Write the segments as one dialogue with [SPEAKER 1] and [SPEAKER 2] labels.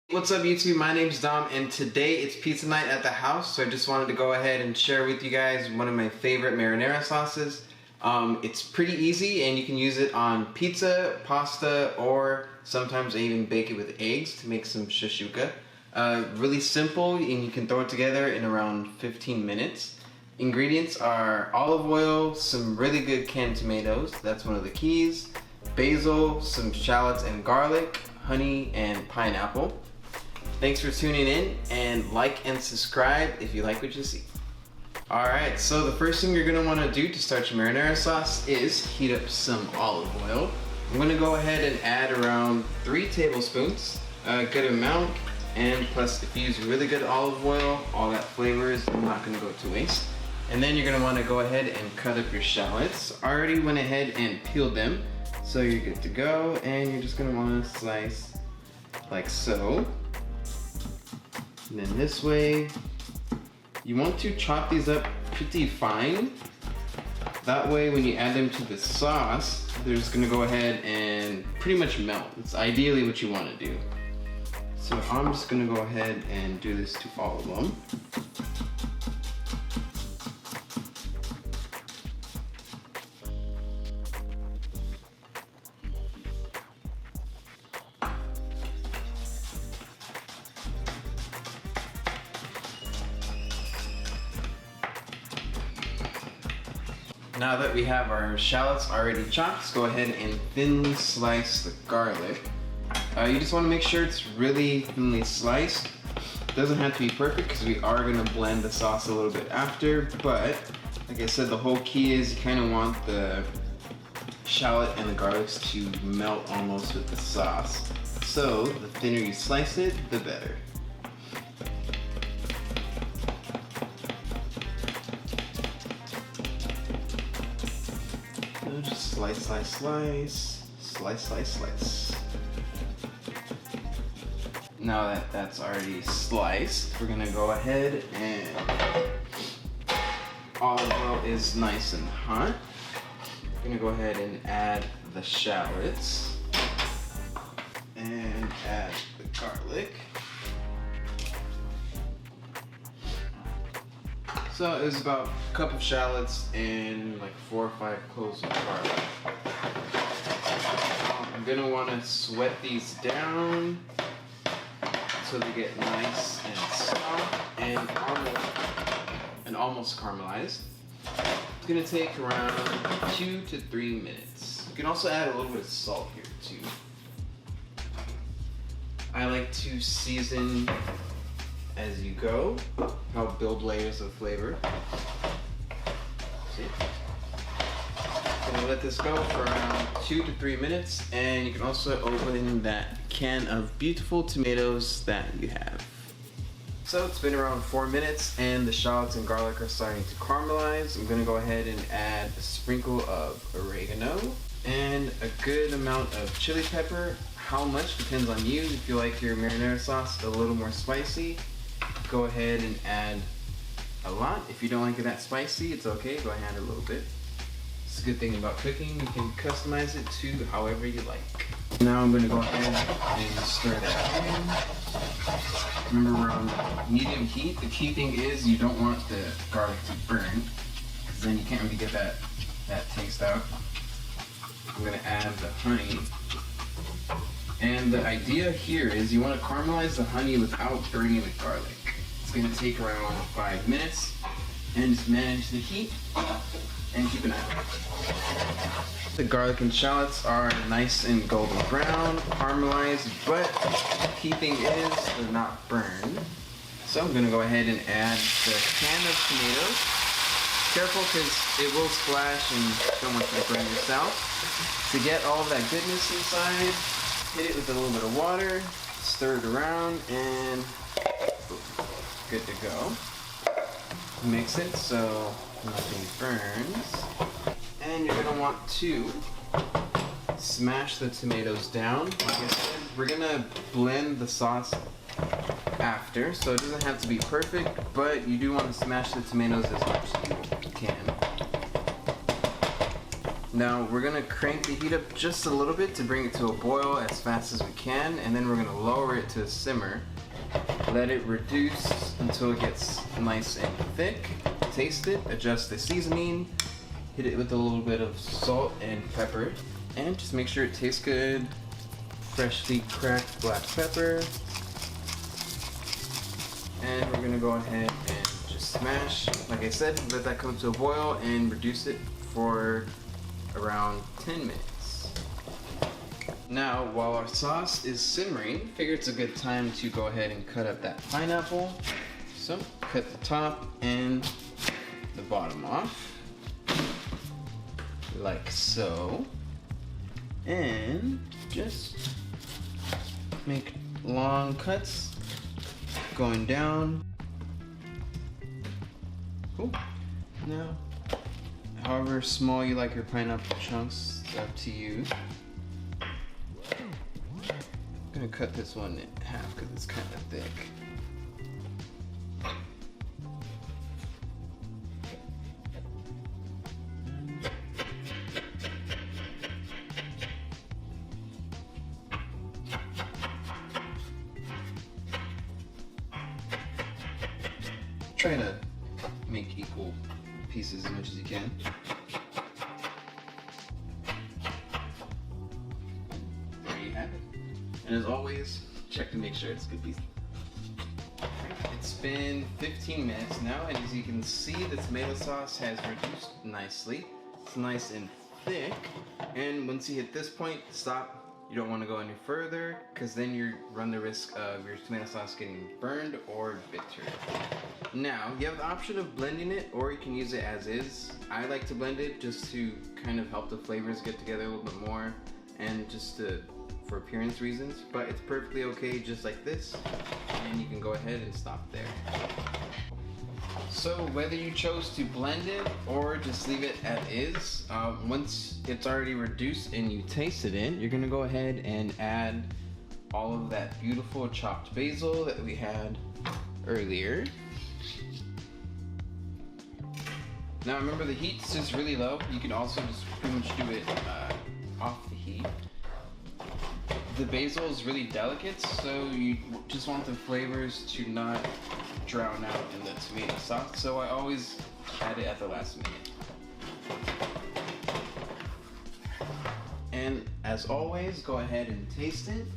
[SPEAKER 1] What's up YouTube? My name's Dom and today it's pizza night at the house, so I just wanted to go ahead and share with you guys one of my favorite marinara sauces. It's pretty easy and you can use it on pizza, pasta, or sometimes I even bake it with eggs to make some shashuka. Really simple and you can throw it together in around 15 minutes. Ingredients are olive oil, some really good canned tomatoes, that's one of the keys, basil, some shallots and garlic, honey, and pineapple. Thanks for tuning in, and like and subscribe if you like what you see. Alright, so the first thing you're going to want to do to start your marinara sauce is heat up some olive oil. I'm going to go ahead and add around 3 tablespoons, a good amount, and plus if you use really good olive oil, all that flavor is not going to go to waste. And then you're going to want to go ahead and cut up your shallots. I already went ahead and peeled them, so you're good to go, and you're just going to want to slice like so. And then this way, you want to chop these up pretty fine. That way when you add them to the sauce, they're just gonna go ahead and pretty much melt. It's ideally what you want to do. So I'm just gonna go ahead and do this to all of them. Now that we have our shallots already chopped, let's go ahead and thinly slice the garlic. You just want to make sure it's really thinly sliced. It doesn't have to be perfect because we are going to blend the sauce a little bit after, but like I said, the whole key is you kind of want the shallot and the garlics to melt almost with the sauce. So the thinner you slice it, the better. Just slice, slice, slice, slice, slice, slice. Now that that's already sliced, we're gonna go ahead and olive oil is nice and hot. We're gonna go ahead and add the shallots and add the garlic. So it was about a cup of shallots and like 4 or 5 cloves of garlic. I'm gonna want to sweat these down so they get nice and soft and almost caramelized. It's gonna take around 2 to 3 minutes. You can also add a little bit of salt here too. I like to season as you go, help build layers of flavor. See? Gonna let this go for around 2 to 3 minutes, and you can also open that can of beautiful tomatoes that you have. So it's been around 4 minutes, and the shallots and garlic are starting to caramelize. I'm gonna go ahead and add a sprinkle of oregano and a good amount of chili pepper. How much depends on you. If you like your marinara sauce a little more spicy, go ahead and add a lot. If you don't like it that spicy, it's okay, go ahead and add a little bit. It's a good thing about cooking, you can customize it to however you like. Now I'm going to go ahead and stir that in. Remember, we're on medium heat. The key thing is you don't want the garlic to burn, because then you can't really get that taste out. I'm going to add the honey. And the idea here is you want to caramelize the honey without burning the garlic. It's going to take around 5 minutes, and just manage the heat and keep an eye on it. The garlic and shallots are nice and golden brown, caramelized, but the key thing is they're not burned. So I'm going to go ahead and add the can of tomatoes. Careful because it will splash and don't want you to burn yourself. To get all of that goodness inside, hit it with a little bit of water, stir it around, and good to go. Mix it so nothing burns. And you're gonna want to smash the tomatoes down. Like I said, we're gonna blend the sauce after, so it doesn't have to be perfect, but you do want to smash the tomatoes as much as you can. Now we're gonna crank the heat up just a little bit to bring it to a boil as fast as we can, and then we're gonna lower it to a simmer. Let it reduce until it gets nice and thick. Taste it, adjust the seasoning, hit it with a little bit of salt and pepper, and just make sure it tastes good. Freshly cracked black pepper. And we're gonna go ahead and just smash. Like I said, let that come to a boil and reduce it for around 10 minutes. Now, while our sauce is simmering, figure it's a good time to go ahead and cut up that pineapple. So, cut the top and the bottom off, like so. And just make long cuts going down. Cool. Now, however small you like your pineapple chunks, it's up to you. I'm gonna cut this one in half because it's kind of thick. Try to make equal pieces as much as you can. There you have it. And as always, check to make sure it's a good piece. It's been 15 minutes now, and as you can see, the tomato sauce has reduced nicely. It's nice and thick, and once you hit this point, stop. You don't want to go any further, because then you run the risk of your tomato sauce getting burned or bitter. Now, you have the option of blending it, or you can use it as is. I like to blend it just to kind of help the flavors get together a little bit more, and just for appearance reasons, but it's perfectly okay just like this, and you can go ahead and stop there. So whether you chose to blend it or just leave it as is, once it's already reduced and you taste it in, you're gonna go ahead and add all of that beautiful chopped basil that we had earlier. Now remember, the heat's just really low. You can also just pretty much do it off the heat. The basil is really delicate, so you just want the flavors to not drown out in the tomato sauce, so I always add it at the last minute. And as always, go ahead and taste it.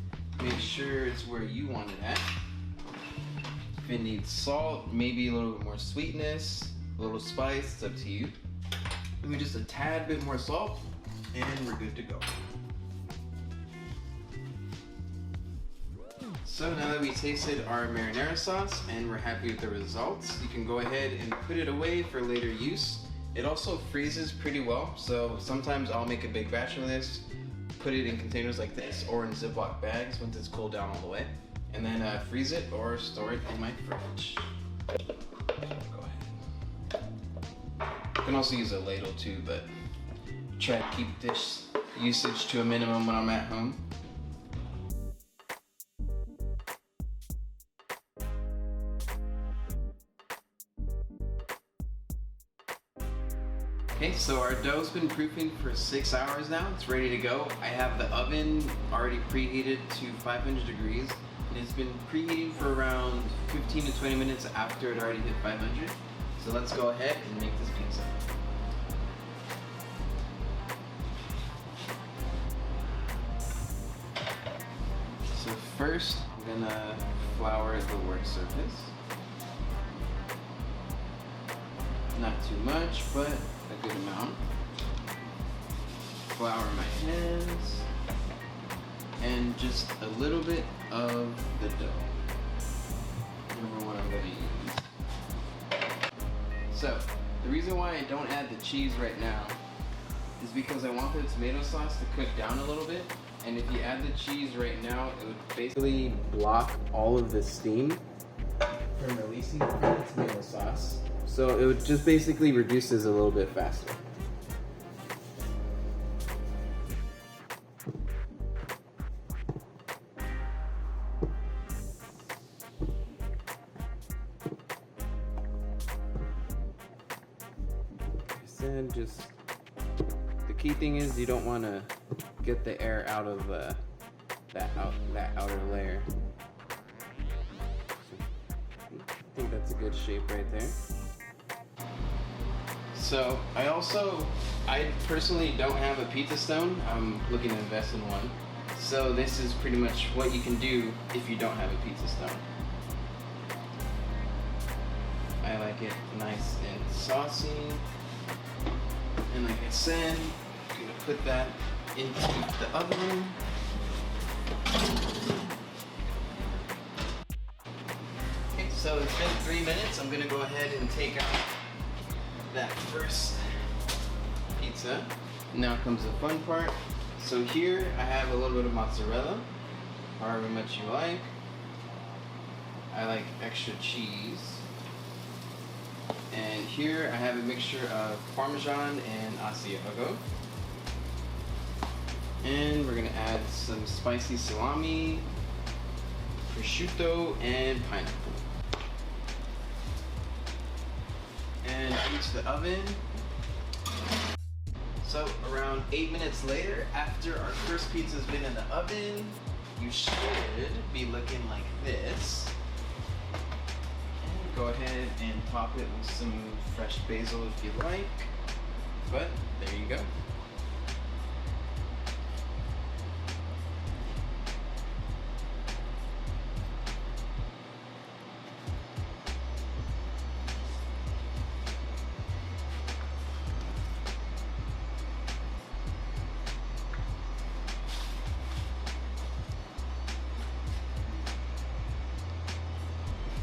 [SPEAKER 1] Make sure it's where you want it at. If it needs salt, maybe a little bit more sweetness, a little spice, it's up to you. Maybe just a tad bit more salt, and we're good to go. So now that we tasted our marinara sauce and we're happy with the results, you can go ahead and put it away for later use. It also freezes pretty well, so sometimes I'll make a big batch of this, put it in containers like this or in Ziploc bags once it's cooled down all the way, and then freeze it or store it in my fridge. Go ahead. You can also use a ladle too, but try to keep dish usage to a minimum when I'm at home. Okay, so our dough's been proofing for 6 hours now. It's ready to go. I have the oven already preheated to 500 degrees, and it's been preheating for around 15 to 20 minutes after it already hit 500. So let's go ahead and make this pizza. So first, I'm gonna flour the work surface. Not too much, but a good amount. Flour my hands, and just a little bit of the dough. Remember what I'm gonna use. So, the reason why I don't add the cheese right now is because I want the tomato sauce to cook down a little bit, and if you add the cheese right now, it would basically block all of the steam from releasing from the tomato sauce. So it would just basically reduce this a little bit faster. Just the key thing is you don't want to get the air out of that outer layer. I think that's a good shape right there. So I personally don't have a pizza stone. I'm looking to invest in one. So this is pretty much what you can do if you don't have a pizza stone. I like it nice and saucy. And like I said, I'm gonna put that into the oven. Okay, so it's been 3 minutes. I'm gonna go ahead and take out that first pizza. Now comes the fun part. So here I have a little bit of mozzarella, however much you like. I like extra cheese. And here I have a mixture of Parmesan and Asiago. And we're gonna add some spicy salami, prosciutto, and pineapple. And into the oven. So around 8 minutes later, after our first pizza's been in the oven, you should be looking like this. And go ahead and top it with some fresh basil if you like. But